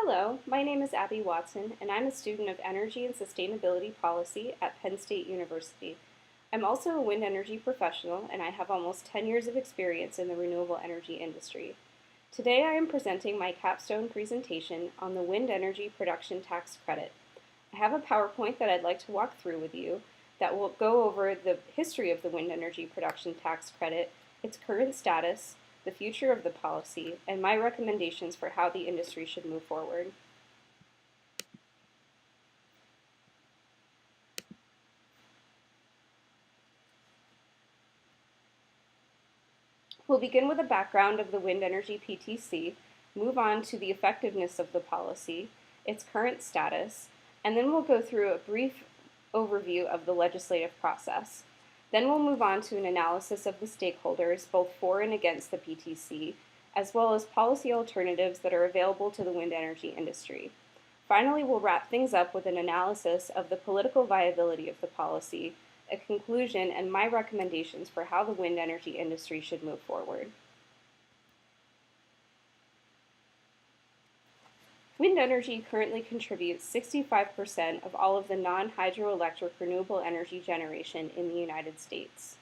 Hello, my name is Abby Watson, and I'm a student of Energy and Sustainability Policy at Penn State University. I'm also a wind energy professional, and I have almost 10 years of experience in the renewable energy industry. Today I am presenting my capstone presentation on the Wind Energy Production Tax Credit. I have a PowerPoint that I'd like to walk through with you that will go over the history of the Wind Energy Production Tax Credit, its current status, the future of the policy, and my recommendations for how the industry should move forward. We'll begin with a background of the Wind Energy PTC, move on to the effectiveness of the policy, its current status, and then we'll go through a brief overview of the legislative process. Then we'll move on to an analysis of the stakeholders, both for and against the PTC, as well as policy alternatives that are available to the wind energy industry. Finally, we'll wrap things up with an analysis of the political viability of the policy, a conclusion, and my recommendations for how the wind energy industry should move forward. Wind energy currently contributes 65% of all of the non-hydroelectric renewable energy generation in the United States.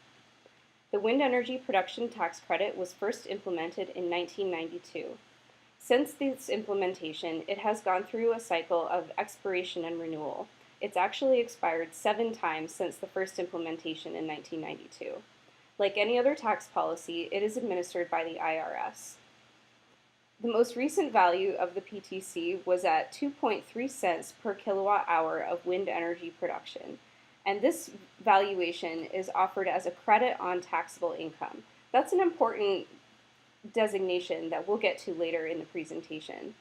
The Wind Energy Production Tax Credit was first implemented in 1992. Since this implementation, it has gone through a cycle of expiration and renewal. It's actually expired 7 times since the first implementation in 1992. Like any other tax policy, it is administered by the IRS. The most recent value of the PTC was at 2.3 cents per kilowatt hour of wind energy production, and this valuation is offered as a credit on taxable income. That's an important designation that we'll get to later in the presentation.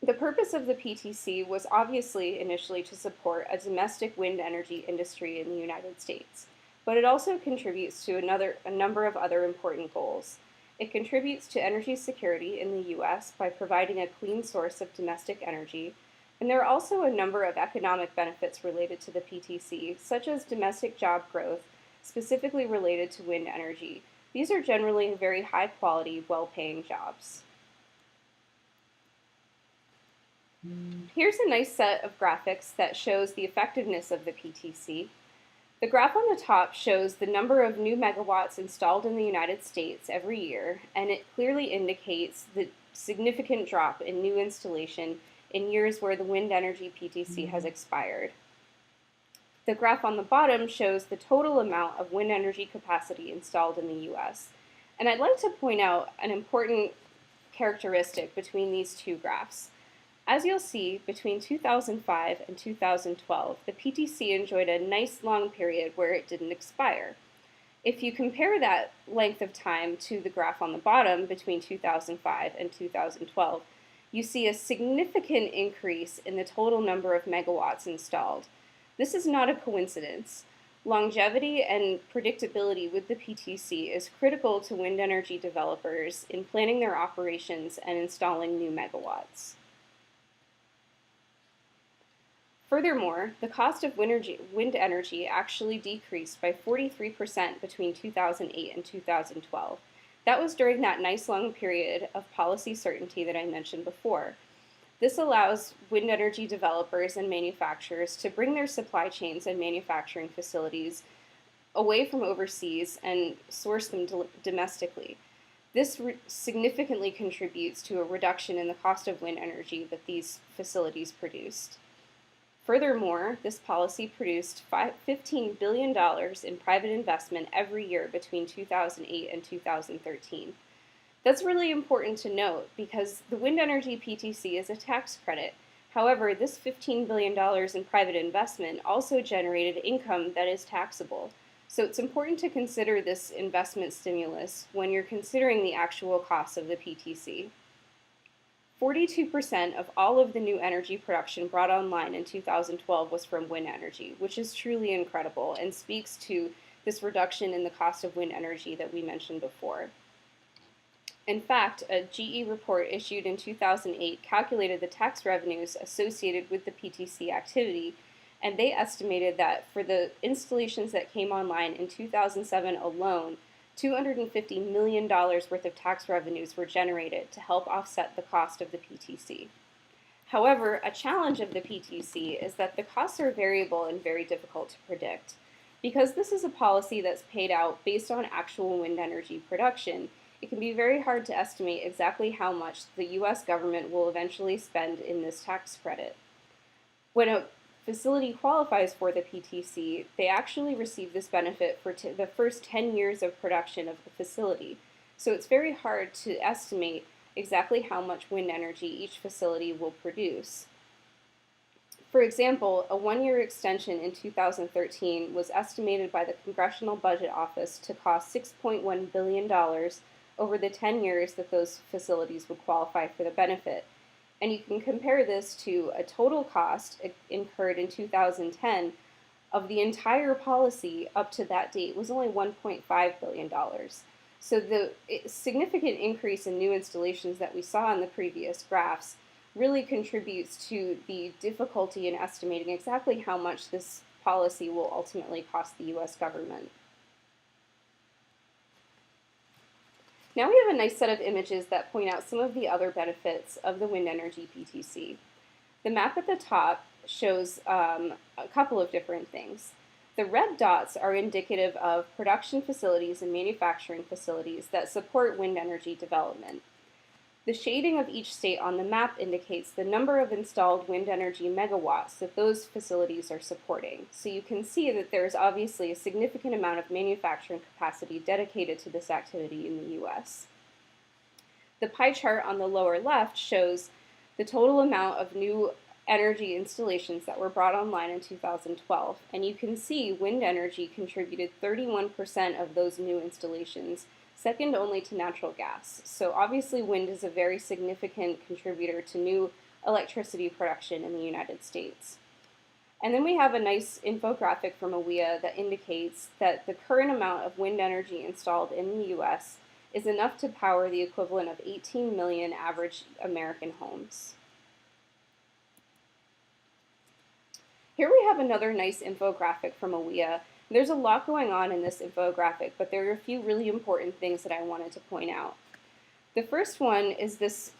The purpose of the PTC was obviously initially to support a domestic wind energy industry in the United States, but it also contributes to a number of other important goals. It contributes to energy security in the U.S. by providing a clean source of domestic energy, and there are also a number of economic benefits related to the PTC, such as domestic job growth, specifically related to wind energy. These are generally very high-quality, well-paying jobs. Here's a nice set of graphics that shows the effectiveness of the PTC. The graph on the top shows the number of new megawatts installed in the United States every year, and it clearly indicates the significant drop in new installation in years where the wind energy PTC has expired. The graph on the bottom shows the total amount of wind energy capacity installed in the U.S. And I'd like to point out an important characteristic between these two graphs. As you'll see, between 2005 and 2012, the PTC enjoyed a nice long period where it didn't expire. If you compare that length of time to the graph on the bottom between 2005 and 2012, you see a significant increase in the total number of megawatts installed. This is not a coincidence. Longevity and predictability with the PTC is critical to wind energy developers in planning their operations and installing new megawatts. Furthermore, the cost of wind energy actually decreased by 43% between 2008 and 2012. That was during that nice long period of policy certainty that I mentioned before. This allows wind energy developers and manufacturers to bring their supply chains and manufacturing facilities away from overseas and source them domestically. This significantly contributes to a reduction in the cost of wind energy that these facilities produced. Furthermore, this policy produced $15 billion in private investment every year between 2008 and 2013. That's really important to note because the wind energy PTC is a tax credit. However, this $15 billion in private investment also generated income that is taxable. So it's important to consider this investment stimulus when you're considering the actual cost of the PTC. 42% of all of the new energy production brought online in 2012 was from wind energy, which is truly incredible and speaks to this reduction in the cost of wind energy that we mentioned before. In fact, a GE report issued in 2008 calculated the tax revenues associated with the PTC activity, and they estimated that for the installations that came online in 2007 alone, $250 million worth of tax revenues were generated to help offset the cost of the PTC. However, a challenge of the PTC is that the costs are variable and very difficult to predict. Because this is a policy that's paid out based on actual wind energy production, it can be very hard to estimate exactly how much the U.S. government will eventually spend in this tax credit. When a facility qualifies for the PTC, they actually receive this benefit for the first 10 years of production of the facility. So it's very hard to estimate exactly how much wind energy each facility will produce. For example, a one-year extension in 2013 was estimated by the Congressional Budget Office to cost $6.1 billion over the 10 years that those facilities would qualify for the benefit. And you can compare this to a total cost incurred in 2010 of the entire policy up to that date was only $1.5 billion. So the significant increase in new installations that we saw in the previous graphs really contributes to the difficulty in estimating exactly how much this policy will ultimately cost the U.S. government. Now we have a nice set of images that point out some of the other benefits of the wind energy PTC. The map at the top shows a couple of different things. The red dots are indicative of production facilities and manufacturing facilities that support wind energy development. The shading of each state on the map indicates the number of installed wind energy megawatts that those facilities are supporting. So you can see that there's obviously a significant amount of manufacturing capacity dedicated to this activity in the U.S. The pie chart on the lower left shows the total amount of new energy installations that were brought online in 2012. And you can see wind energy contributed 31% of those new installations, second only to natural gas. So obviously wind is a very significant contributor to new electricity production in the United States. And then we have a nice infographic from AWEA that indicates that the current amount of wind energy installed in the U.S. is enough to power the equivalent of 18 million average American homes. Here we have another nice infographic from AWEA. There's a lot going on in this infographic, but there are a few really important things that I wanted to point out. The first one is this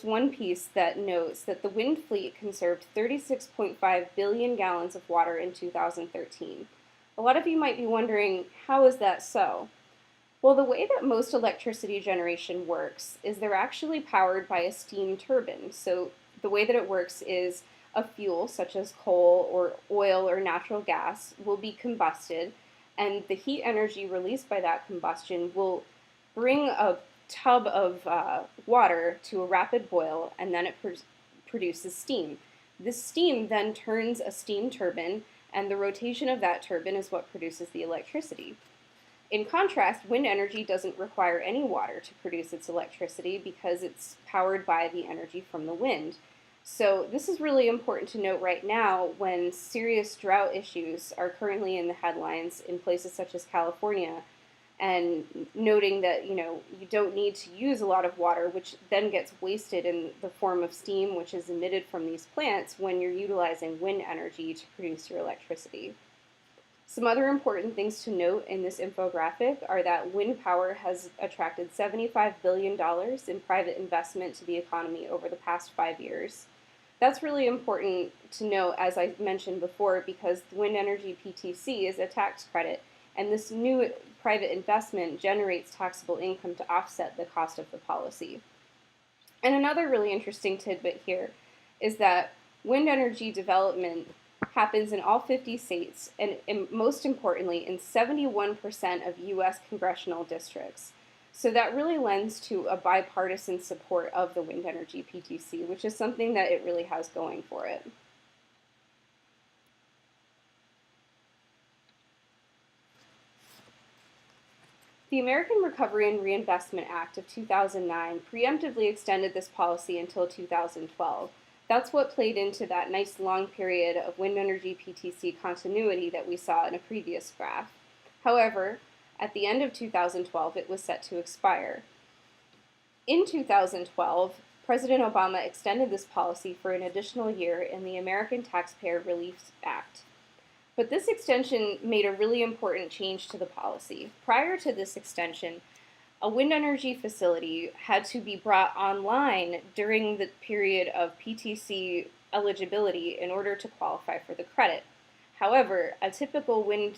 one piece that notes that the wind fleet conserved 36.5 billion gallons of water in 2013. A lot of you might be wondering, how is that so? Well, the way that most electricity generation works is they're actually powered by a steam turbine. So the way that it works is a fuel such as coal or oil or natural gas will be combusted, and the heat energy released by that combustion will bring a tub of water to a rapid boil, and then it produces steam. This steam then turns a steam turbine, and the rotation of that turbine is what produces the electricity. In contrast, wind energy doesn't require any water to produce its electricity because it's powered by the energy from the wind. So this is really important to note right now when serious drought issues are currently in the headlines in places such as California, and noting that you don't need to use a lot of water, which then gets wasted in the form of steam, which is emitted from these plants when you're utilizing wind energy to produce your electricity. Some other important things to note in this infographic are that wind power has attracted $75 billion in private investment to the economy over the past 5 years. That's really important to note, as I mentioned before, because the wind energy PTC is a tax credit, and this new private investment generates taxable income to offset the cost of the policy. And another really interesting tidbit here is that wind energy development happens in all 50 states, and most importantly, in 71% of U.S. congressional districts. So that really lends to a bipartisan support of the wind energy PTC, which is something that it really has going for it. The American Recovery and Reinvestment Act of 2009 preemptively extended this policy until 2012. That's what played into that nice long period of wind energy PTC continuity that we saw in a previous graph. However, at the end of 2012, it was set to expire. In 2012, President Obama extended this policy for an additional year in the American Taxpayer Relief Act. But this extension made a really important change to the policy. Prior to this extension, a wind energy facility had to be brought online during the period of PTC eligibility in order to qualify for the credit. However, a typical wind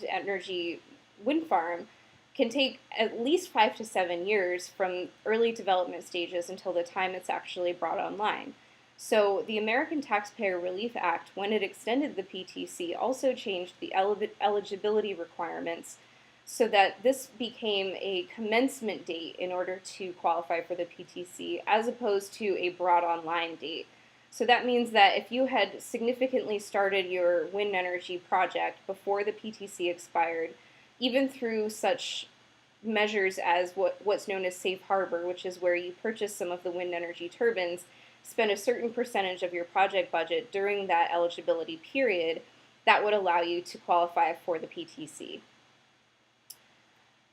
farm can take at least 5 to 7 years from early development stages until the time it's actually brought online. So the American Taxpayer Relief Act, when it extended the PTC, also changed the eligibility requirements so that this became a commencement date in order to qualify for the PTC, as opposed to a brought online date. So that means that if you had significantly started your wind energy project before the PTC expired, even through such measures as what's known as safe harbor, which is where you purchase some of the wind energy turbines, spend a certain percentage of your project budget during that eligibility period, that would allow you to qualify for the PTC.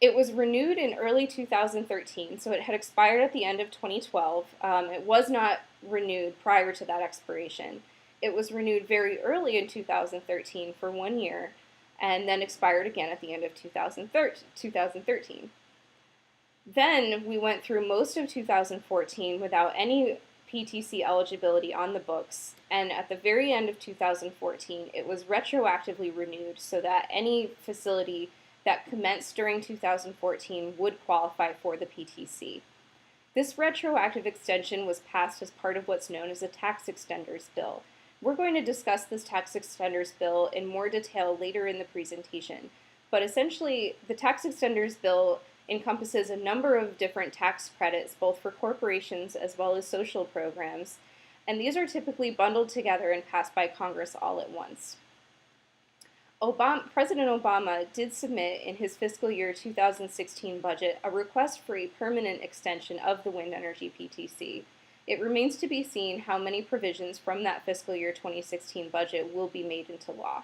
It was renewed in early 2013, so it had expired at the end of 2012. It was not renewed prior to that expiration. It was renewed very early in 2013 for 1 year, and then expired again at the end of 2013. Then we went through most of 2014 without any PTC eligibility on the books, and at the very end of 2014, it was retroactively renewed so that any facility that commenced during 2014 would qualify for the PTC. This retroactive extension was passed as part of what's known as a tax extenders bill. We're going to discuss this tax extenders bill in more detail later in the presentation, but essentially the tax extenders bill encompasses a number of different tax credits, both for corporations as well as social programs, and these are typically bundled together and passed by Congress all at once. President Obama did submit in his fiscal year 2016 budget a request for a permanent extension of the wind energy PTC. It remains to be seen how many provisions from that fiscal year 2016 budget will be made into law.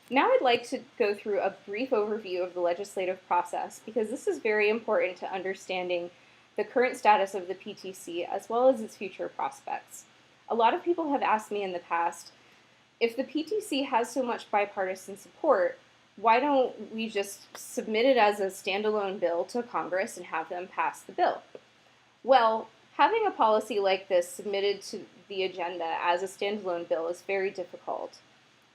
Now I'd like to go through a brief overview of the legislative process because this is very important to understanding the current status of the PTC as well as its future prospects. A lot of people have asked me in the past, if the PTC has so much bipartisan support, why don't we just submit it as a standalone bill to Congress and have them pass the bill? Well, having a policy like this submitted to the agenda as a standalone bill is very difficult.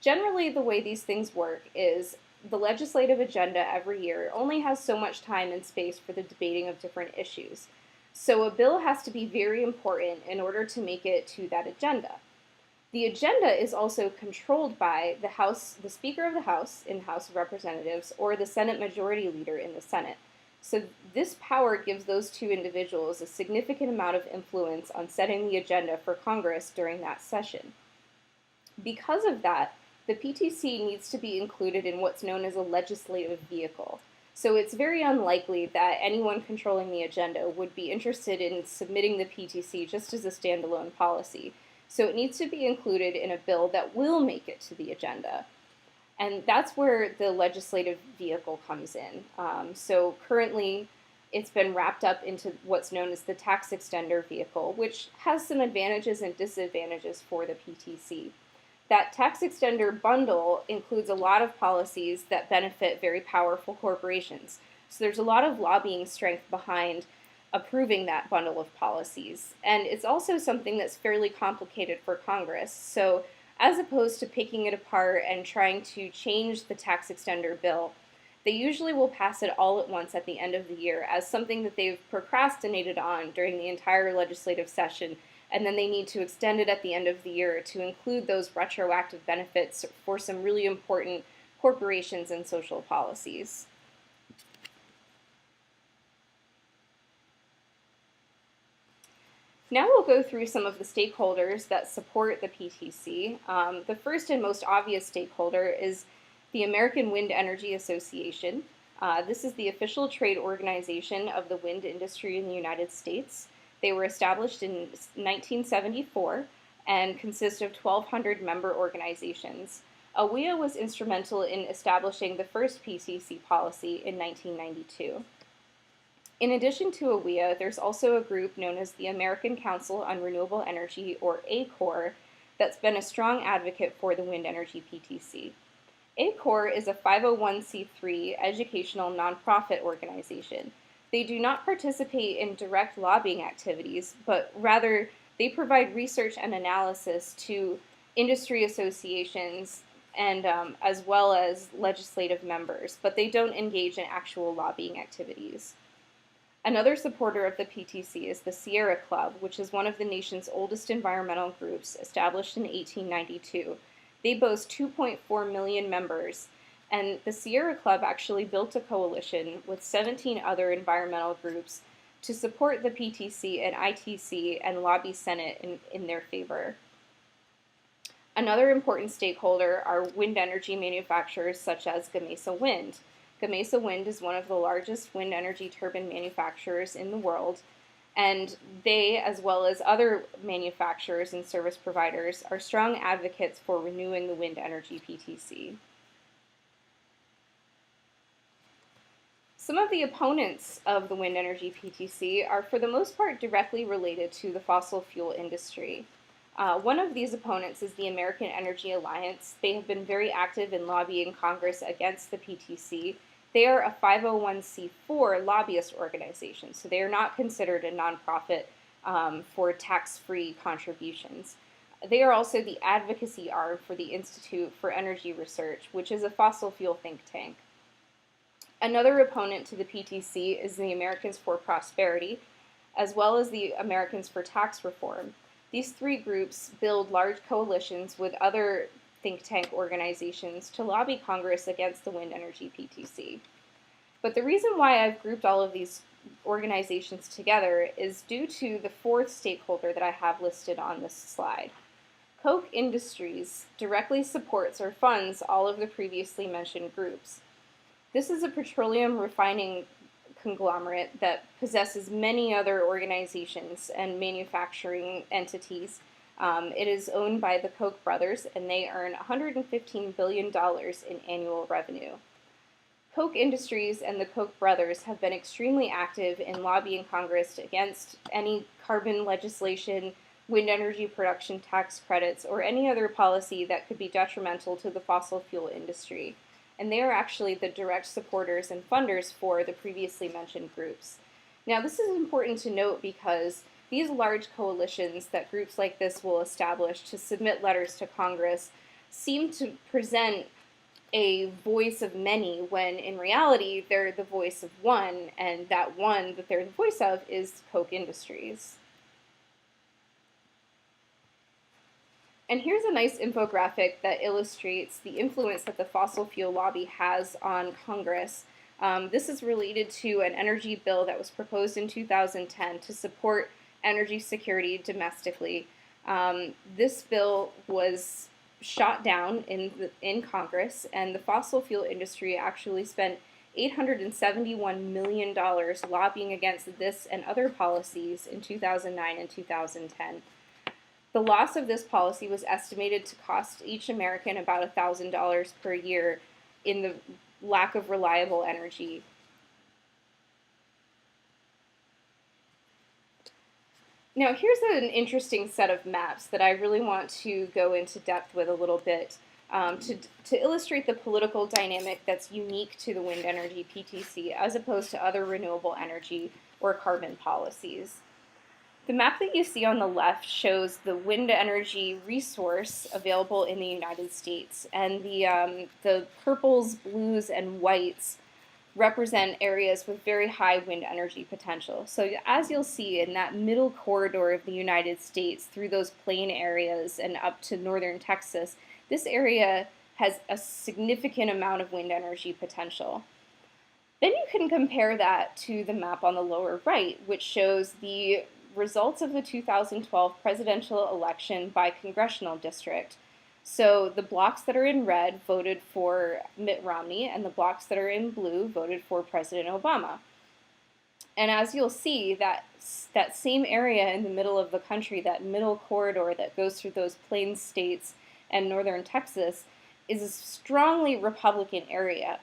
Generally, the way these things work is the legislative agenda every year only has so much time and space for the debating of different issues. So a bill has to be very important in order to make it to that agenda. The agenda is also controlled by the Speaker of the House in the House of Representatives or the Senate Majority Leader in the Senate. So this power gives those two individuals a significant amount of influence on setting the agenda for Congress during that session. Because of that, the PTC needs to be included in what's known as a legislative vehicle. So it's very unlikely that anyone controlling the agenda would be interested in submitting the PTC just as a standalone policy. So it needs to be included in a bill that will make it to the agenda. And that's where the legislative vehicle comes in. So currently, it's been wrapped up into what's known as the tax extender vehicle, which has some advantages and disadvantages for the PTC. That tax extender bundle includes a lot of policies that benefit very powerful corporations. So there's a lot of lobbying strength behind approving that bundle of policies. And it's also something that's fairly complicated for Congress. So as opposed to picking it apart and trying to change the tax extender bill, they usually will pass it all at once at the end of the year as something that they've procrastinated on during the entire legislative session, and then they need to extend it at the end of the year to include those retroactive benefits for some really important corporations and social policies. Now we'll go through some of the stakeholders that support the PTC. The first and most obvious stakeholder is the American Wind Energy Association. This is the official trade organization of the wind industry in the United States. They were established in 1974 and consist of 1,200 member organizations. AWEA was instrumental in establishing the first PTC policy in 1992. In addition to AWEA, there's also a group known as the American Council on Renewable Energy, or ACOR, that's been a strong advocate for the wind energy PTC. ACOR is a 501c3 educational nonprofit organization. They do not participate in direct lobbying activities, but rather they provide research and analysis to industry associations and as well as legislative members, but they don't engage in actual lobbying activities. Another supporter of the PTC is the Sierra Club, which is one of the nation's oldest environmental groups, established in 1892. They boast 2.4 million members, and the Sierra Club actually built a coalition with 17 other environmental groups to support the PTC and ITC and lobby Senate in their favor. Another important stakeholder are wind energy manufacturers such as Gamesa Wind. Gamesa Wind is one of the largest wind energy turbine manufacturers in the world, and they, as well as other manufacturers and service providers, are strong advocates for renewing the wind energy PTC. Some of the opponents of the wind energy PTC are for the most part directly related to the fossil fuel industry. One of these opponents is the American Energy Alliance. They have been very active in lobbying Congress against the PTC. They are a 501c4 lobbyist organization, so they are not considered a nonprofit for tax-free contributions. They are also the advocacy arm for the Institute for Energy Research, which is a fossil fuel think tank. Another opponent to the PTC is the Americans for Prosperity, as well as the Americans for Tax Reform. These three groups build large coalitions with other think tank organizations to lobby Congress against the wind energy PTC. But the reason why I've grouped all of these organizations together is due to the fourth stakeholder that I have listed on this slide. Koch Industries directly supports or funds all of the previously mentioned groups. This is a petroleum refining conglomerate that possesses many other organizations and manufacturing entities. It is owned by the Koch brothers, and they earn $115 billion in annual revenue. Koch Industries and the Koch brothers have been extremely active in lobbying Congress against any carbon legislation, wind energy production tax credits, or any other policy that could be detrimental to the fossil fuel industry. And they are actually the direct supporters and funders for the previously mentioned groups. Now, this is important to note because these large coalitions that groups like this will establish to submit letters to Congress seem to present a voice of many when in reality they're the voice of one, and that one that they're the voice of is Koch Industries. And here's a nice infographic that illustrates the influence that the fossil fuel lobby has on Congress. This is related to an energy bill that was proposed in 2010 to support energy security domestically. This bill was shot down in Congress, and the fossil fuel industry actually spent $871 million lobbying against this and other policies in 2009 and 2010. The loss of this policy was estimated to cost each American about $1,000 per year in the lack of reliable energy. Now, here's an interesting set of maps that I really want to go into depth with a little bit to illustrate the political dynamic that's unique to the wind energy PTC as opposed to other renewable energy or carbon policies. The map that you see on the left shows the wind energy resource available in the United States, and the purples, blues, and whites represent areas with very high wind energy potential. So as you'll see in that middle corridor of the United States through those plain areas and up to northern Texas, this area has a significant amount of wind energy potential. Then you can compare that to the map on the lower right, which shows the results of the 2012 presidential election by congressional district. So the blocks that are in red voted for Mitt Romney, and the blocks that are in blue voted for President Obama. And as you'll see, that same area in the middle of the country, that middle corridor that goes through those plain states and northern Texas, is a strongly Republican area.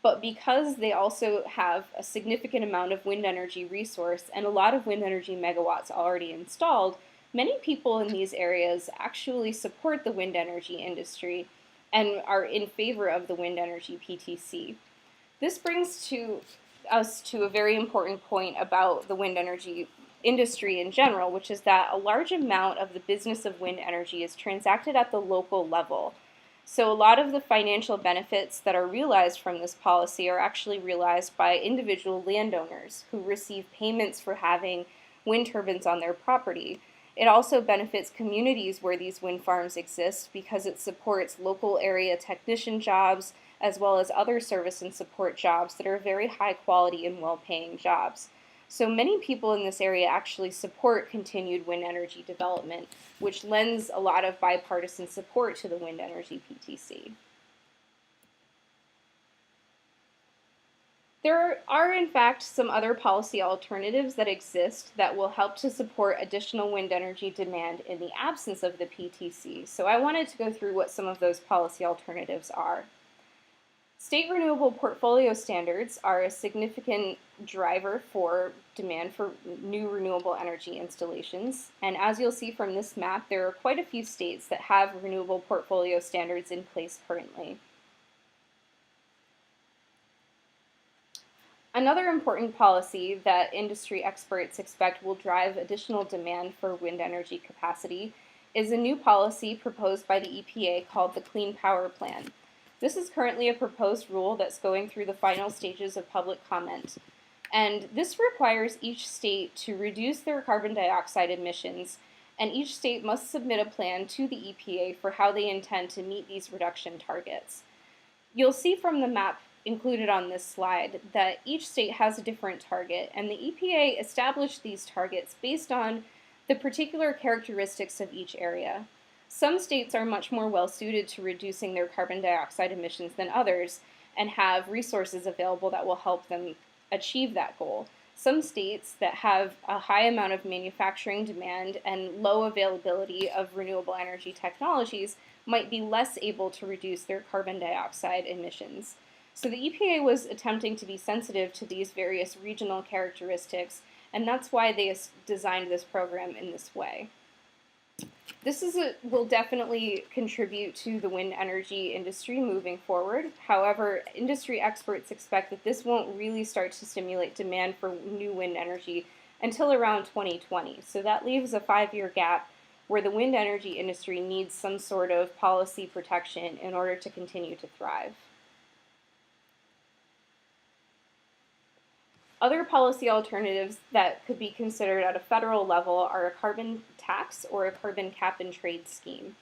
But because they also have a significant amount of wind energy resource and a lot of wind energy megawatts already installed, many people in these areas actually support the wind energy industry and are in favor of the wind energy PTC. This brings us to a very important point about the wind energy industry in general, which is that a large amount of the business of wind energy is transacted at the local level. So a lot of the financial benefits that are realized from this policy are actually realized by individual landowners who receive payments for having wind turbines on their property. It also benefits communities where these wind farms exist because it supports local area technician jobs as well as other service and support jobs that are very high quality and well-paying jobs. So many people in this area actually support continued wind energy development, which lends a lot of bipartisan support to the wind energy PTC. There are, in fact, some other policy alternatives that exist that will help to support additional wind energy demand in the absence of the PTC. So I wanted to go through what some of those policy alternatives are. State renewable portfolio standards are a significant driver for demand for new renewable energy installations. And as you'll see from this map, there are quite a few states that have renewable portfolio standards in place currently. Another important policy that industry experts expect will drive additional demand for wind energy capacity is a new policy proposed by the EPA called the Clean Power Plan. This is currently a proposed rule that's going through the final stages of public comment. And this requires each state to reduce their carbon dioxide emissions, and each state must submit a plan to the EPA for how they intend to meet these reduction targets. You'll see from the map included on this slide that each state has a different target, and the EPA established these targets based on the particular characteristics of each area. Some states are much more well-suited to reducing their carbon dioxide emissions than others and have resources available that will help them achieve that goal. Some states that have a high amount of manufacturing demand and low availability of renewable energy technologies might be less able to reduce their carbon dioxide emissions. So the EPA was attempting to be sensitive to these various regional characteristics, and that's why they designed this program in this way. This will definitely contribute to the wind energy industry moving forward. However, industry experts expect that this won't really start to stimulate demand for new wind energy until around 2020. So that leaves a 5-year gap where the wind energy industry needs some sort of policy protection in order to continue to thrive. Other policy alternatives that could be considered at a federal level are a carbon tax or a carbon cap and trade scheme.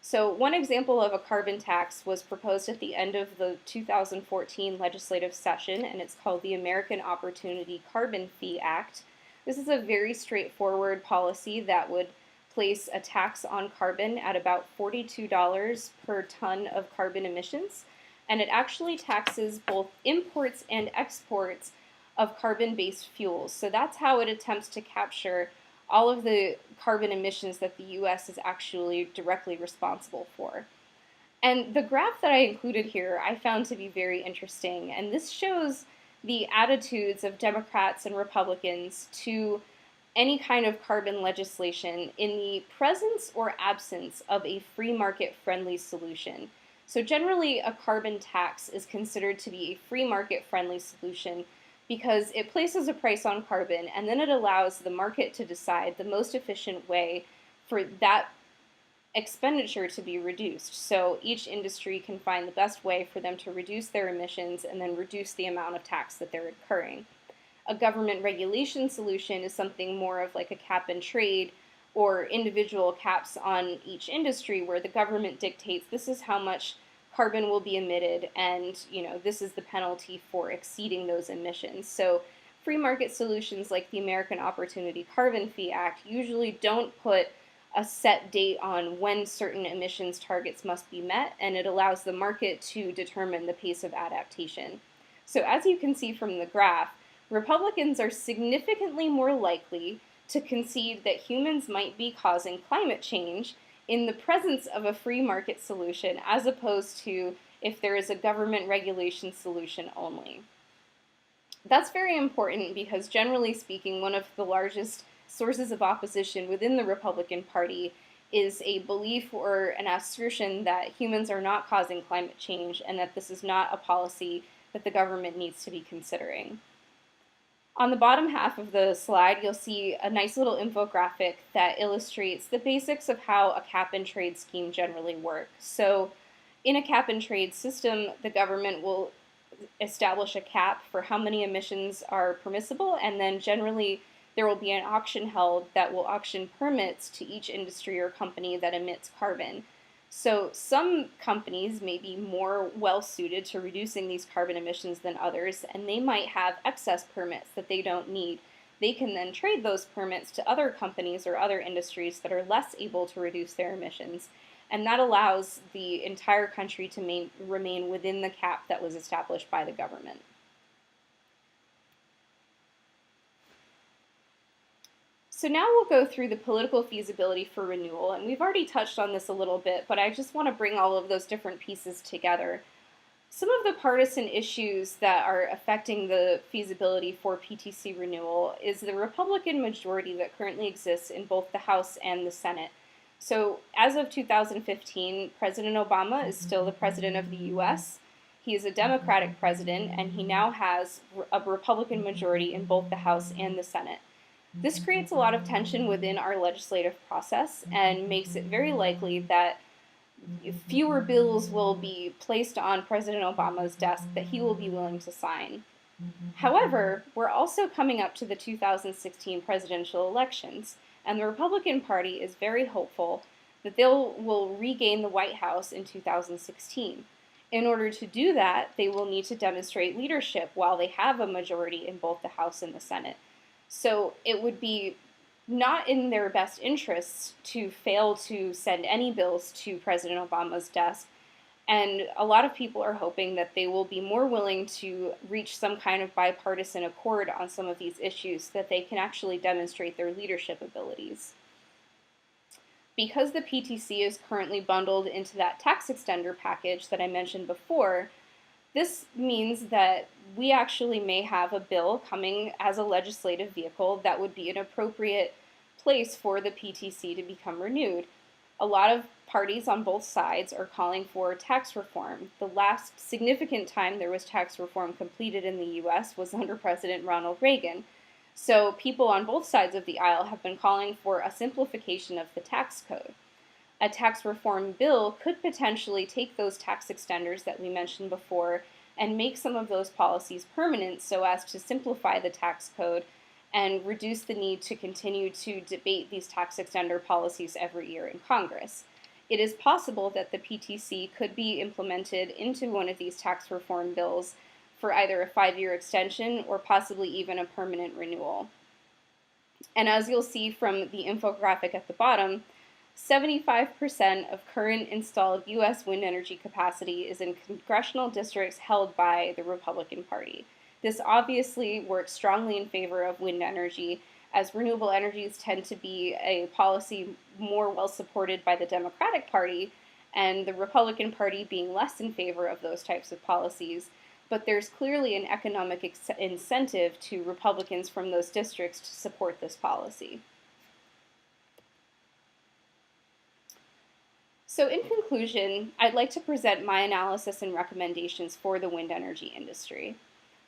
So one example of a carbon tax was proposed at the end of the 2014 legislative session, and it's called the American Opportunity Carbon Fee Act. This is a very straightforward policy that would place a tax on carbon at about $42 per ton of carbon emissions, and it actually taxes both imports and exports of carbon-based fuels. So that's how it attempts to capture all of the carbon emissions that the U.S. is actually directly responsible for. And the graph that I included here I found to be very interesting, and this shows the attitudes of Democrats and Republicans to any kind of carbon legislation in the presence or absence of a free market friendly solution. So generally a carbon tax is considered to be a free market friendly solution because it places a price on carbon and then it allows the market to decide the most efficient way for that expenditure to be reduced. So each industry can find the best way for them to reduce their emissions and then reduce the amount of tax that they're incurring. A government regulation solution is something more of like a cap and trade or individual caps on each industry where the government dictates this is how much carbon will be emitted and this is the penalty for exceeding those emissions. So free market solutions like the American Opportunity Carbon Fee Act usually don't put a set date on when certain emissions targets must be met, and it allows the market to determine the pace of adaptation. So as you can see from the graph, Republicans are significantly more likely to concede that humans might be causing climate change in the presence of a free market solution as opposed to if there is a government regulation solution only. That's very important because generally speaking, one of the largest sources of opposition within the Republican Party is a belief or an assertion that humans are not causing climate change and that this is not a policy that the government needs to be considering. On the bottom half of the slide, you'll see a nice little infographic that illustrates the basics of how a cap-and-trade scheme generally works. So in a cap-and-trade system, the government will establish a cap for how many emissions are permissible, and then generally there will be an auction held that will auction permits to each industry or company that emits carbon. So some companies may be more well-suited to reducing these carbon emissions than others, and they might have excess permits that they don't need. They can then trade those permits to other companies or other industries that are less able to reduce their emissions, and that allows the entire country to remain within the cap that was established by the government. So now we'll go through the political feasibility for renewal, and we've already touched on this a little bit, but I just want to bring all of those different pieces together. Some of the partisan issues that are affecting the feasibility for PTC renewal is the Republican majority that currently exists in both the House and the Senate. So as of 2015, President Obama is still the president of the US. He is a Democratic president, and he now has a Republican majority in both the House and the Senate. This creates a lot of tension within our legislative process and makes it very likely that fewer bills will be placed on President Obama's desk that he will be willing to sign. However, we're also coming up to the 2016 presidential elections, and the Republican Party is very hopeful that they will regain the White House in 2016. In order to do that, they will need to demonstrate leadership while they have a majority in both the House and the Senate. So it would be not in their best interests to fail to send any bills to President Obama's desk, and a lot of people are hoping that they will be more willing to reach some kind of bipartisan accord on some of these issues so that they can actually demonstrate their leadership abilities. Because the PTC is currently bundled into that tax extender package that I mentioned before, this means that we actually may have a bill coming as a legislative vehicle that would be an appropriate place for the PTC to become renewed. A lot of parties on both sides are calling for tax reform. The last significant time there was tax reform completed in the US was under President Ronald Reagan. So people on both sides of the aisle have been calling for a simplification of the tax code. A tax reform bill could potentially take those tax extenders that we mentioned before and make some of those policies permanent so as to simplify the tax code and reduce the need to continue to debate these tax extender policies every year in Congress. It is possible that the PTC could be implemented into one of these tax reform bills for either a 5-year extension or possibly even a permanent renewal. And as you'll see from the infographic at the bottom, 75% of current installed U.S. wind energy capacity is in congressional districts held by the Republican Party. This obviously works strongly in favor of wind energy, as renewable energies tend to be a policy more well supported by the Democratic Party, and the Republican Party being less in favor of those types of policies. But there's clearly an economic incentive to Republicans from those districts to support this policy. So in conclusion, I'd like to present my analysis and recommendations for the wind energy industry.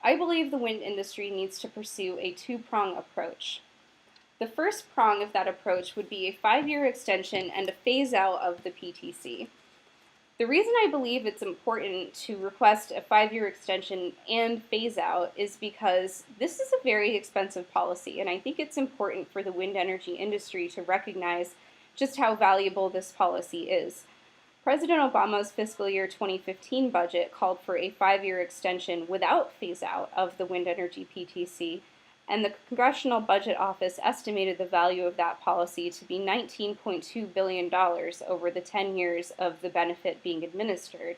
I believe the wind industry needs to pursue a two-prong approach. The first prong of that approach would be a 5-year extension and a phase-out of the PTC. The reason I believe it's important to request a 5-year extension and phase-out is because this is a very expensive policy, and I think it's important for the wind energy industry to recognize just how valuable this policy is. President Obama's fiscal year 2015 budget called for a 5-year extension without phase-out of the wind energy PTC, and the Congressional Budget Office estimated the value of that policy to be $19.2 billion over the 10 years of the benefit being administered.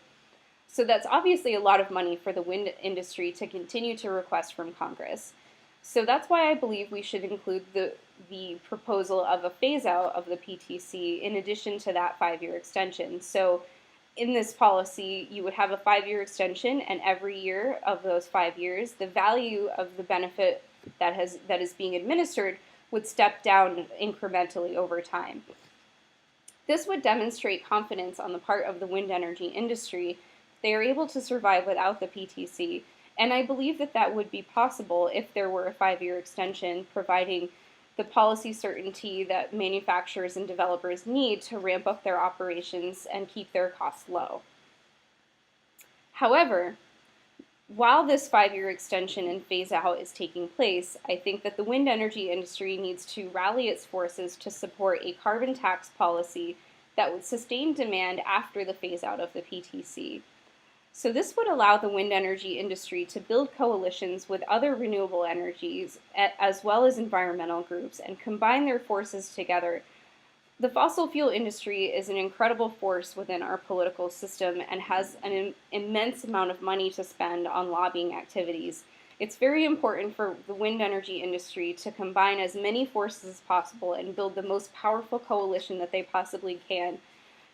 So that's obviously a lot of money for the wind industry to continue to request from Congress. So that's why I believe we should include the proposal of a phase-out of the PTC in addition to that 5-year extension. So in this policy, you would have a 5-year extension, and every year of those 5 years, the value of the benefit that is being administered would step down incrementally over time. This would demonstrate confidence on the part of the wind energy industry. They are able to survive without the PTC, and I believe that that would be possible if there were a 5-year extension, providing the policy certainty that manufacturers and developers need to ramp up their operations and keep their costs low. However, while this 5-year extension and phase out is taking place, I think that the wind energy industry needs to rally its forces to support a carbon tax policy that would sustain demand after the phase out of the PTC. So this would allow the wind energy industry to build coalitions with other renewable energies as well as environmental groups and combine their forces together. The fossil fuel industry is an incredible force within our political system and has an immense amount of money to spend on lobbying activities. It's very important for the wind energy industry to combine as many forces as possible and build the most powerful coalition that they possibly can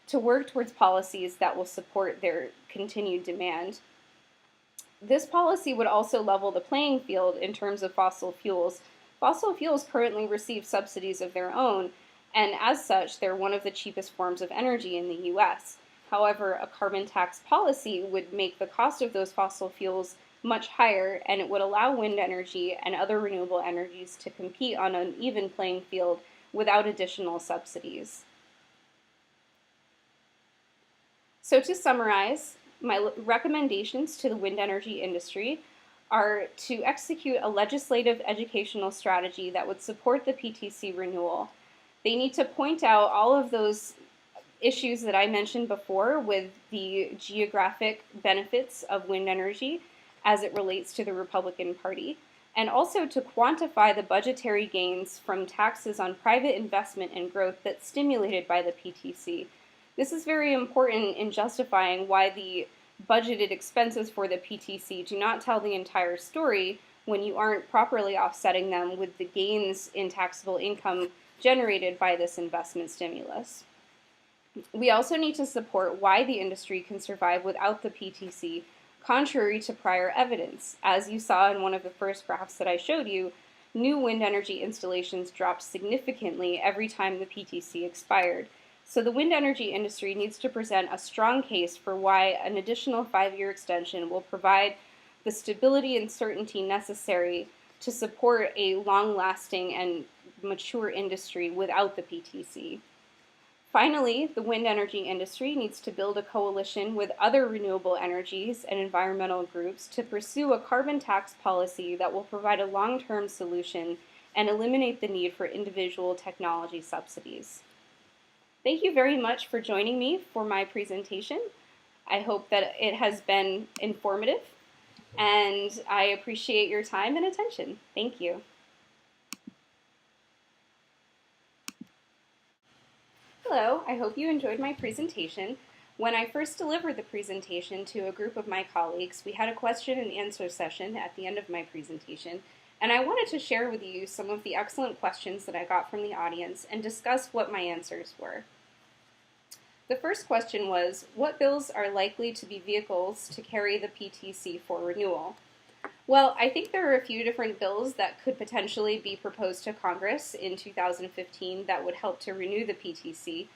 to work towards policies that will support their continued demand. This policy would also level the playing field in terms of fossil fuels. Fossil fuels currently receive subsidies of their own, and as such, they're one of the cheapest forms of energy in the US. However, a carbon tax policy would make the cost of those fossil fuels much higher, and it would allow wind energy and other renewable energies to compete on an even playing field without additional subsidies. So to summarize, my recommendations to the wind energy industry are to execute a legislative educational strategy that would support the PTC renewal. They need to point out all of those issues that I mentioned before with the geographic benefits of wind energy as it relates to the Republican Party, and also to quantify the budgetary gains from taxes on private investment and growth that's stimulated by the PTC. This is very important in justifying why the budgeted expenses for the PTC do not tell the entire story when you aren't properly offsetting them with the gains in taxable income generated by this investment stimulus. We also need to support why the industry can survive without the PTC, contrary to prior evidence. As you saw in one of the first graphs that I showed you, new wind energy installations dropped significantly every time the PTC expired. So the wind energy industry needs to present a strong case for why an additional 5-year extension will provide the stability and certainty necessary to support a long-lasting and mature industry without the PTC. Finally, the wind energy industry needs to build a coalition with other renewable energies and environmental groups to pursue a carbon tax policy that will provide a long-term solution and eliminate the need for individual technology subsidies. Thank you very much for joining me for my presentation. I hope that it has been informative, and I appreciate your time and attention. Thank you. Hello, I hope you enjoyed my presentation. When I first delivered the presentation to a group of my colleagues, we had a question and answer session at the end of my presentation, and I wanted to share with you some of the excellent questions that I got from the audience and discuss what my answers were. The first question was, what bills are likely to be vehicles to carry the PTC for renewal? Well, I think there are a few different bills that could potentially be proposed to Congress in 2015 that would help to renew the PTC.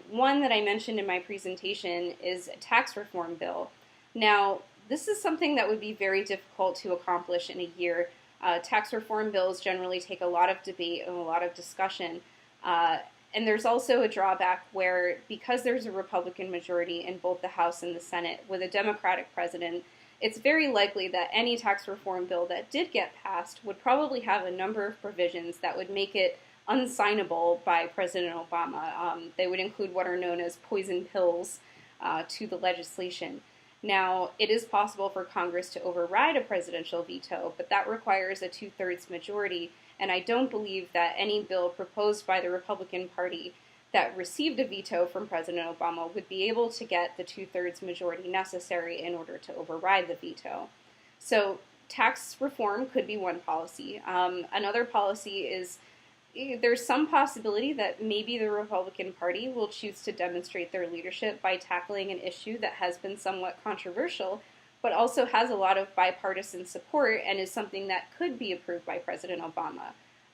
One that I mentioned in my presentation is a tax reform bill. Now, this is something that would be very difficult to accomplish in a year. Tax reform bills generally take a lot of debate and a lot of discussion. And there's also a drawback where, because there's a Republican majority in both the House and the Senate with a Democratic president, it's very likely that any tax reform bill that did get passed would probably have a number of provisions that would make it unsignable by President Obama. They would include what are known as poison pills to the legislation. Now, it is possible for Congress to override a presidential veto, but that requires a 2/3 majority, and I don't believe that any bill proposed by the Republican Party that received a veto from President Obama would be able to get the 2/3 majority necessary in order to override the veto. So tax reform could be one policy. Another policy is there's some possibility that maybe the Republican Party will choose to demonstrate their leadership by tackling an issue that has been somewhat controversial, but also has a lot of bipartisan support and is something that could be approved by President Obama.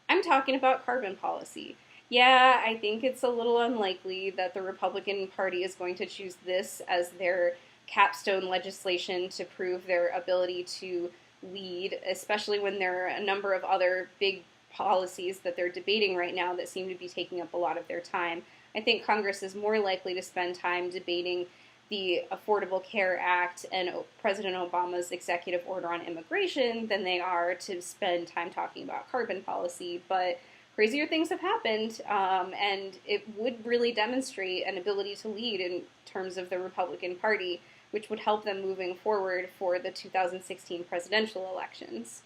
I'm talking about carbon policy. Yeah, I think it's a little unlikely that the Republican Party is going to choose this as their capstone legislation to prove their ability to lead, especially when there are a number of other big policies that they're debating right now that seem to be taking up a lot of their time. I think Congress is more likely to spend time debating the Affordable Care Act and President Obama's executive order on immigration than they are to spend time talking about carbon policy. But crazier things have happened, and it would really demonstrate an ability to lead in terms of the Republican Party, which would help them moving forward for the 2016 presidential elections.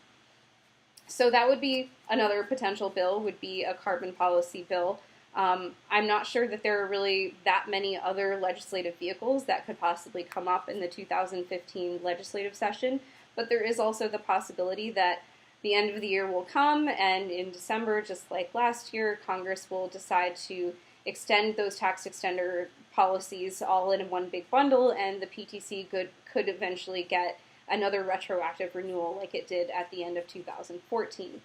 So that would be another potential bill, would be a carbon policy bill. I'm not sure that there are really that many other legislative vehicles that could possibly come up in the 2015 legislative session, but there is also the possibility that the end of the year will come, and in December, just like last year, Congress will decide to extend those tax extender policies all in one big bundle, and the PTC could eventually get another retroactive renewal like it did at the end of 2014.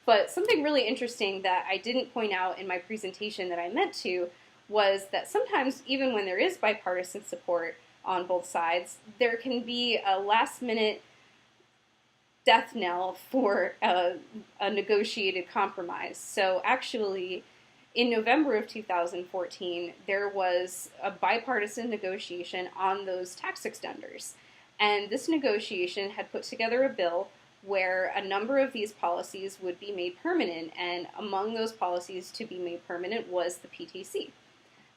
But something really interesting that I didn't point out in my presentation that I meant to was that sometimes, even when there is bipartisan support on both sides, there can be a last-minute death knell for a negotiated compromise. So actually, in November of 2014, there was a bipartisan negotiation on those tax extenders. And this negotiation had put together a bill where a number of these policies would be made permanent, and among those policies to be made permanent was the PTC.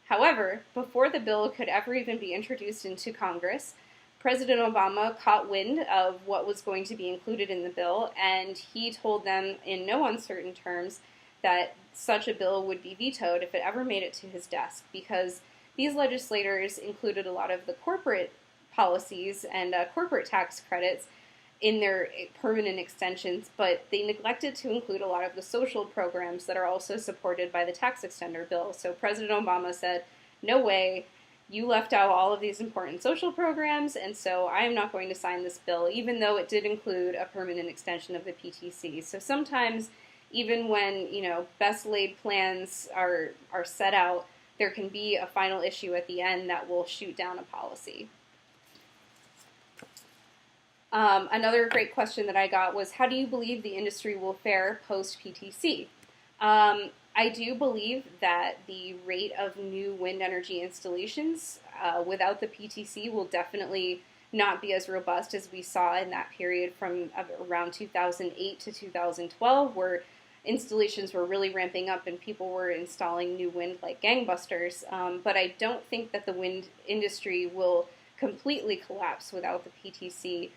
However, before the bill could ever even be introduced into Congress, President Obama caught wind of what was going to be included in the bill, and he told them in no uncertain terms that such a bill would be vetoed if it ever made it to his desk, because these legislators included a lot of the corporate policies and corporate tax credits in their permanent extensions, but they neglected to include a lot of the social programs that are also supported by the tax extender bill. So President Obama said, no way, you left out all of these important social programs, and so I am not going to sign this bill, even though it did include a permanent extension of the PTC. So sometimes, even when, best laid plans are set out, there can be a final issue at the end that will shoot down a policy. Another great question that I got was, how do you believe the industry will fare post-PTC? I do believe that the rate of new wind energy installations without the PTC will definitely not be as robust as we saw in that period from around 2008 to 2012, where installations were really ramping up and people were installing new wind like gangbusters. But I don't think that the wind industry will completely collapse without the PTC.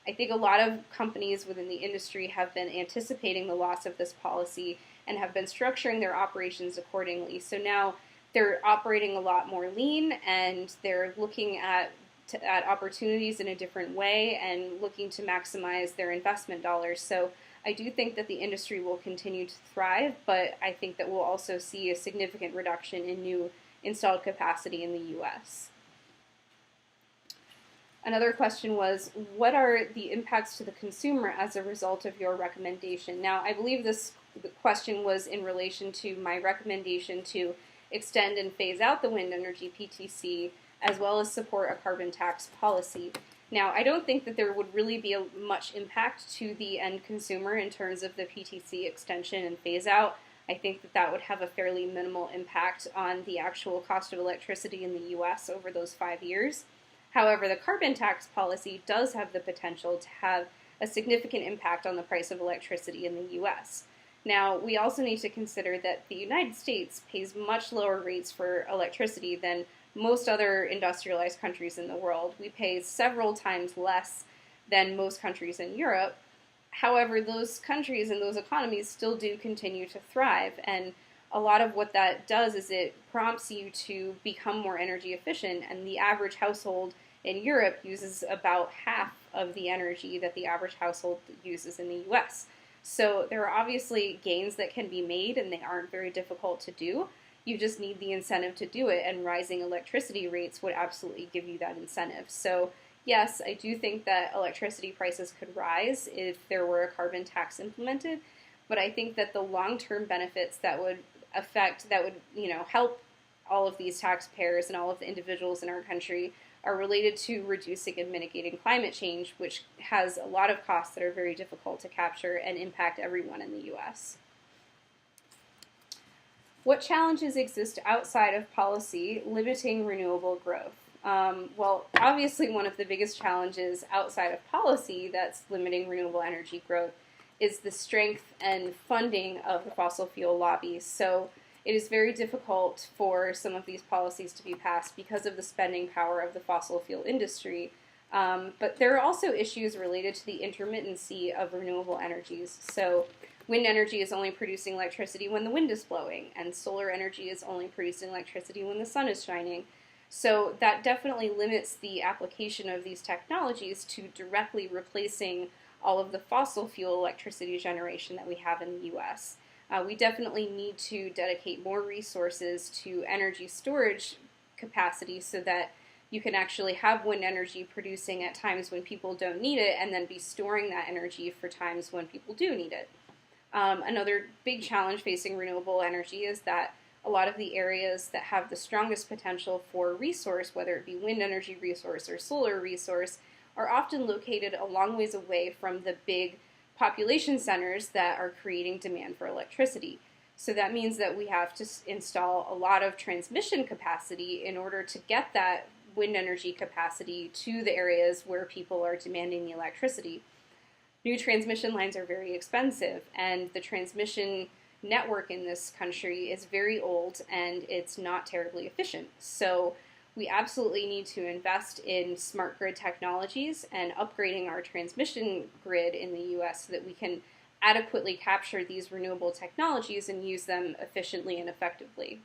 I think a lot of companies within the industry have been anticipating the loss of this policy and have been structuring their operations accordingly. So now they're operating a lot more lean, and they're looking at opportunities in a different way and looking to maximize their investment dollars. So I do think that the industry will continue to thrive, but I think that we'll also see a significant reduction in new installed capacity in the U.S. Another question was, what are the impacts to the consumer as a result of your recommendation? Now, I believe the question was in relation to my recommendation to extend and phase out the wind energy PTC, as well as support a carbon tax policy. Now, I don't think that there would really be much impact to the end consumer in terms of the PTC extension and phase out. I think that that would have a fairly minimal impact on the actual cost of electricity in the U.S. over those 5 years. However, the carbon tax policy does have the potential to have a significant impact on the price of electricity in the U.S. Now, we also need to consider that the United States pays much lower rates for electricity than most other industrialized countries in the world. We pay several times less than most countries in Europe. However, those countries and those economies still do continue to thrive, and a lot of what that does is it prompts you to become more energy efficient, and the average household in Europe uses about half of the energy that the average household uses in the US. So there are obviously gains that can be made, and they aren't very difficult to do. You just need the incentive to do it, and rising electricity rates would absolutely give you that incentive. So yes, I do think that electricity prices could rise if there were a carbon tax implemented, but I think that the long-term benefits that would help all of these taxpayers and all of the individuals in our country are related to reducing and mitigating climate change, which has a lot of costs that are very difficult to capture and impact everyone in the U.S. What challenges exist outside of policy limiting renewable growth? Well, obviously one of the biggest challenges outside of policy that's limiting renewable energy growth is the strength and funding of the fossil fuel lobbies. So it is very difficult for some of these policies to be passed because of the spending power of the fossil fuel industry. But there are also issues related to the intermittency of renewable energies. So wind energy is only producing electricity when the wind is blowing, and solar energy is only producing electricity when the sun is shining. So that definitely limits the application of these technologies to directly replacing all of the fossil fuel electricity generation that we have in the U.S. We definitely need to dedicate more resources to energy storage capacity so that you can actually have wind energy producing at times when people don't need it and then be storing that energy for times when people do need it. Another big challenge facing renewable energy is that a lot of the areas that have the strongest potential for resource, whether it be wind energy resource or solar resource, are often located a long ways away from the big population centers that are creating demand for electricity. So that means that we have to install a lot of transmission capacity in order to get that wind energy capacity to the areas where people are demanding the electricity. New transmission lines are very expensive, and the transmission network in this country is very old and it's not terribly efficient. So we absolutely need to invest in smart grid technologies and upgrading our transmission grid in the U.S. so that we can adequately capture these renewable technologies and use them efficiently and effectively.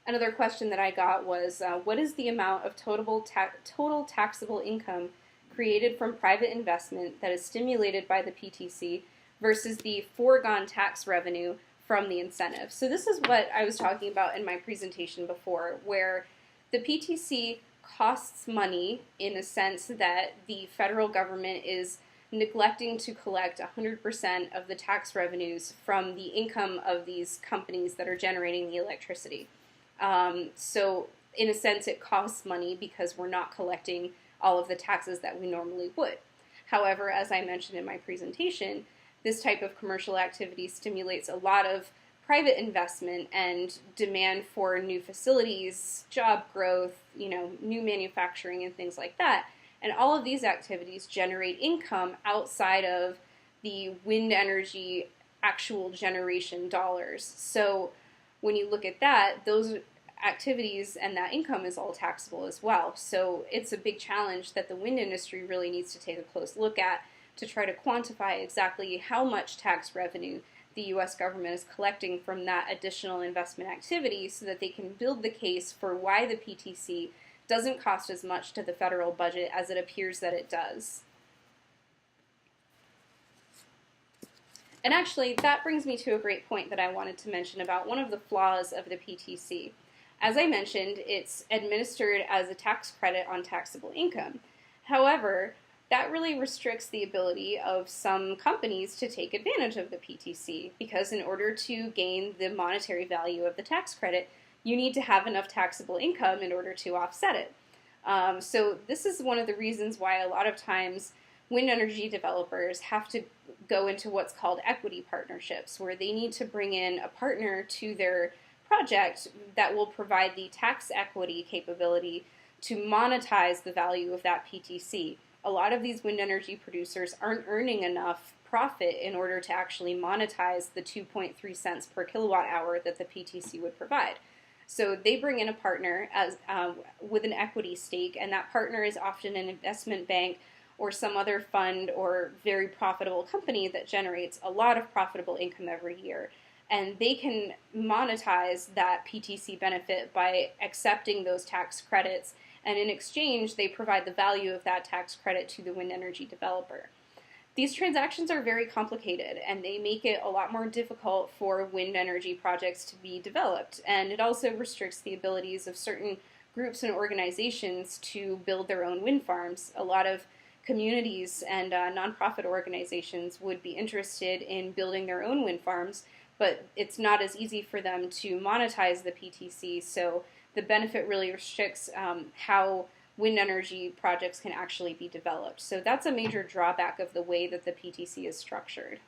Another question that I got was, what is the amount of total taxable income created from private investment that is stimulated by the PTC versus the foregone tax revenue from the incentive? So this is what I was talking about in my presentation before, where the PTC costs money in a sense that the federal government is neglecting to collect 100% of the tax revenues from the income of these companies that are generating the electricity. So in a sense it costs money because we're not collecting all of the taxes that we normally would. However, as I mentioned in my presentation, this type of commercial activity stimulates a lot of private investment and demand for new facilities, job growth, new manufacturing and things like that. And all of these activities generate income outside of the wind energy actual generation dollars. So when you look at that, those activities and that income is all taxable as well. So it's a big challenge that the wind industry really needs to take a close look at to try to quantify exactly how much tax revenue the U.S. government is collecting from that additional investment activity so that they can build the case for why the PTC doesn't cost as much to the federal budget as it appears that it does. And actually, that brings me to a great point that I wanted to mention about one of the flaws of the PTC. As I mentioned, it's administered as a tax credit on taxable income. However, that really restricts the ability of some companies to take advantage of the PTC, because in order to gain the monetary value of the tax credit, you need to have enough taxable income in order to offset it. So this is one of the reasons why a lot of times wind energy developers have to go into what's called equity partnerships, where they need to bring in a partner to their project that will provide the tax equity capability to monetize the value of that PTC. A lot of these wind energy producers aren't earning enough profit in order to actually monetize the 2.3 cents per kilowatt hour that the PTC would provide. So they bring in a partner with an equity stake, and that partner is often an investment bank or some other fund or very profitable company that generates a lot of profitable income every year. And they can monetize that PTC benefit by accepting those tax credits, and in exchange they provide the value of that tax credit to the wind energy developer. These transactions are very complicated, and they make it a lot more difficult for wind energy projects to be developed, and it also restricts the abilities of certain groups and organizations to build their own wind farms. A lot of communities and nonprofit organizations would be interested in building their own wind farms, but it's not as easy for them to monetize the PTC, so the benefit really restricts how wind energy projects can actually be developed. So that's a major drawback of the way that the PTC is structured.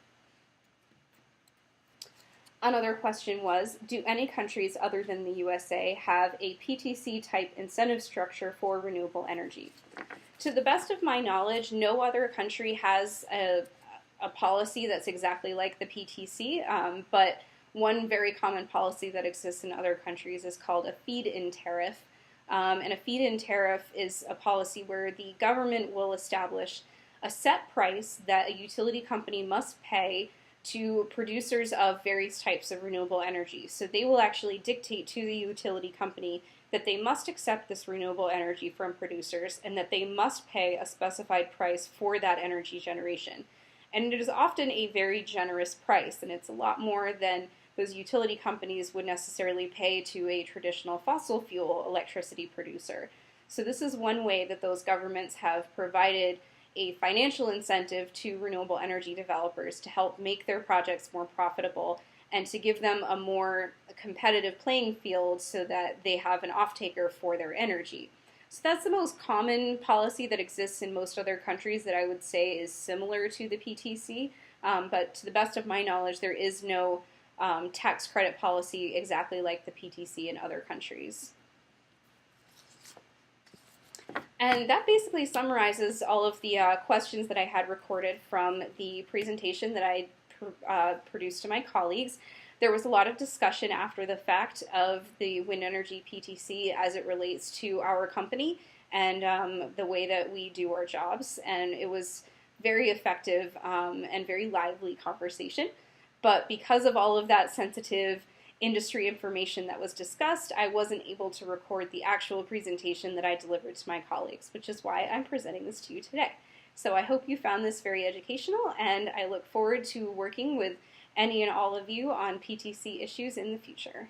Another question was, do any countries other than the USA have a PTC-type incentive structure for renewable energy? To the best of my knowledge, no other country has a policy that's exactly like the PTC, but one very common policy that exists in other countries is called a feed-in tariff. And a feed-in tariff is a policy where the government will establish a set price that a utility company must pay to producers of various types of renewable energy. So they will actually dictate to the utility company that they must accept this renewable energy from producers and that they must pay a specified price for that energy generation. And it is often a very generous price, and it's a lot more than those utility companies would necessarily pay to a traditional fossil fuel electricity producer. So this is one way that those governments have provided a financial incentive to renewable energy developers to help make their projects more profitable and to give them a more competitive playing field so that they have an off-taker for their energy. So that's the most common policy that exists in most other countries that I would say is similar to the PTC, but to the best of my knowledge, there is no tax credit policy exactly like the PTC in other countries. And that basically summarizes all of the questions that I had recorded from the presentation that I produced to my colleagues. There was a lot of discussion after the fact of the wind energy PTC as it relates to our company and the way that we do our jobs, and it was very effective and very lively conversation. But because of all of that sensitive industry information that was discussed, I wasn't able to record the actual presentation that I delivered to my colleagues, which is why I'm presenting this to you today. So I hope you found this very educational, and I look forward to working with any and all of you on PTC issues in the future.